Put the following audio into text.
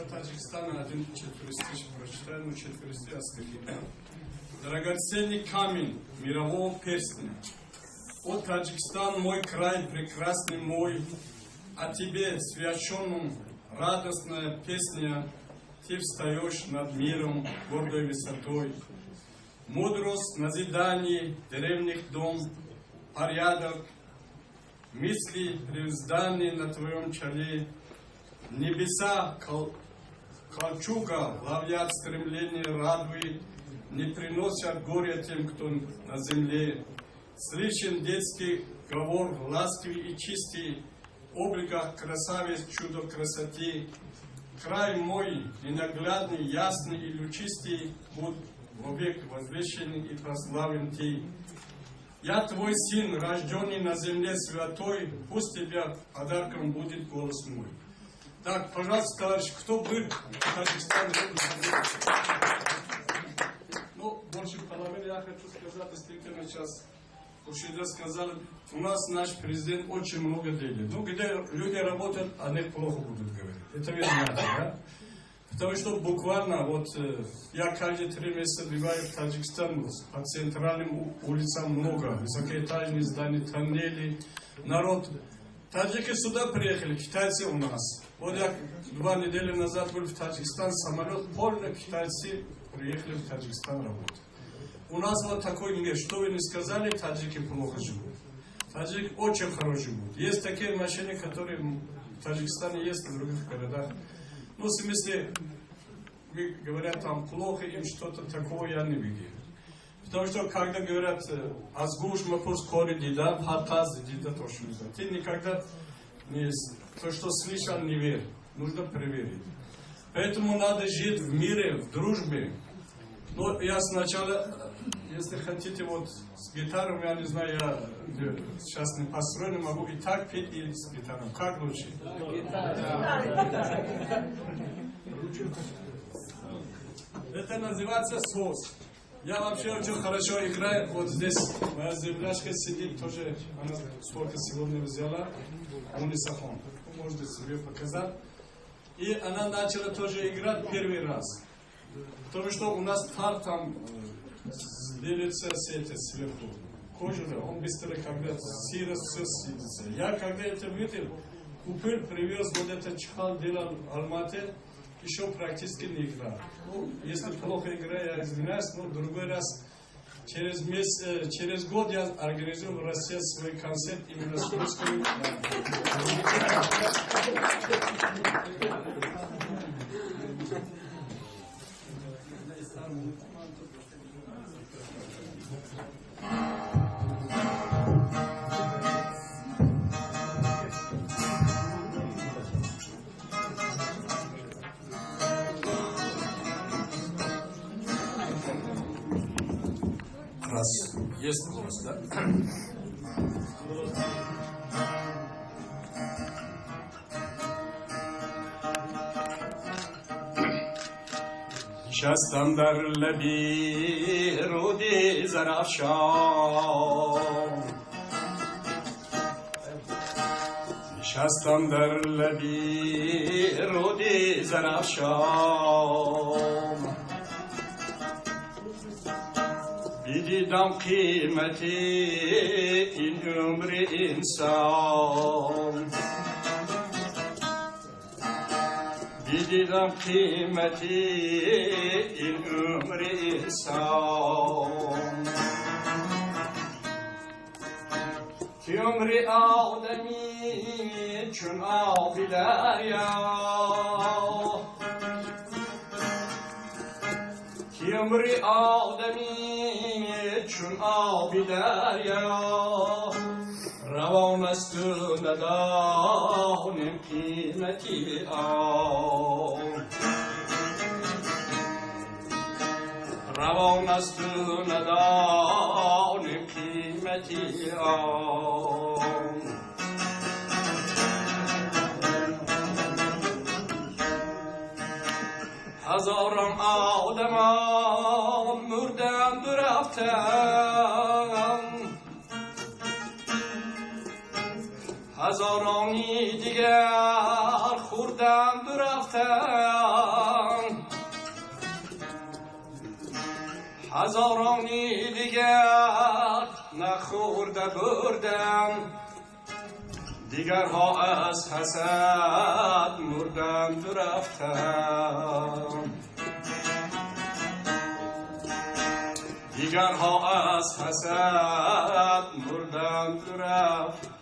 про Таджикистан один четверостишь прочитаю, ну четверостишь стихи. Драгоценный камень мирового перстня. О, Таджикистан, мой край, прекрасный мой, о тебе, священном, радостная песня, ты встаешь над миром гордой высотой. Мудрость, назидание, древних дом, порядок, мысли, превздания на твоем челе, небеса, кольчуга, ловят стремление радует, не приносят горя тем, кто на земле. Слышен детский говор, ласковый и чистый, обликах красавец, чудо красоты. Край мой, ненаглядный, ясный и лучистый, будь вовек возвещен и прославлен ты. Я твой сын, рожденный на земле святой, пусть тебя подарком будет голос мой. Так, пожалуйста, товарищи, кто был в Таджикистане? Ну, больше половины я хочу сказать, действительно, сейчас Кушида сказали, у нас наш президент очень много делает. Ну, где люди работают, о них плохо будут говорить. Это вы знаете, да? Потому что буквально, вот, я каждые 3 месяца бываю в Таджикистане, по центральным улицам много, высокоэтажные здания, тоннели, народ. Таджики сюда приехали, китайцы у нас. Вот я 2 недели назад был в Таджикистан, самолет полный, китайцы приехали в Таджикистан работать. У нас вот такой мир, что вы не сказали, таджики плохо живут. Таджики очень хорошо живут. Есть такие машины, которые в Таджикистане есть, в других городах. Ну, в смысле, говорят, там плохо, им что-то такого я не видел. Потому что, когда говорят, азгуш мапурс кори дида, патаз дида, то что не знаю. Ты никогда не, то, что слышал, не верь. Нужно проверить. Поэтому надо жить в мире, в дружбе. Но я сначала, если хотите, вот с гитарой, я не знаю, я сейчас не построен, могу и так петь, и с гитарой. Как лучше? Это называется сос. Я вообще очень хорошо играю. Вот здесь моя земляшка сидит, тоже она сколько сегодня взяла. Унисахон. Вы можете себе показать. И она начала тоже играть первый раз. Потому что у нас тар там делится сверху. Кожа, он быстро, когда сыро все сидится. Я когда это видел, купил, привез вот этот чехал, делал в Алмате, еще практически не играл. Ну, если плохо играю, я извиняюсь, но другой раз, через год я организую в России свой концерт именно с русским. Раз есть у нас, да? نشستم در لبی رودی زرافشان نشستم در لبی رودی زرافشان دیدم قیمتی این عمر انسان دیدم قیمتی این عمر انسان که عمر آدمی چون آب دریا که عمر آدمی چون آب دریا روان است و ندانم قیمتی آن روان است و ندانم قیمتی آن هزاران آدمان مردند و رفتند هزارانی دیگر خوردند و رفتند هزارانی دیگر نخورده بردم دیگرها از حسد مردند و رفتم دیگرها از حسد مردند و رفتم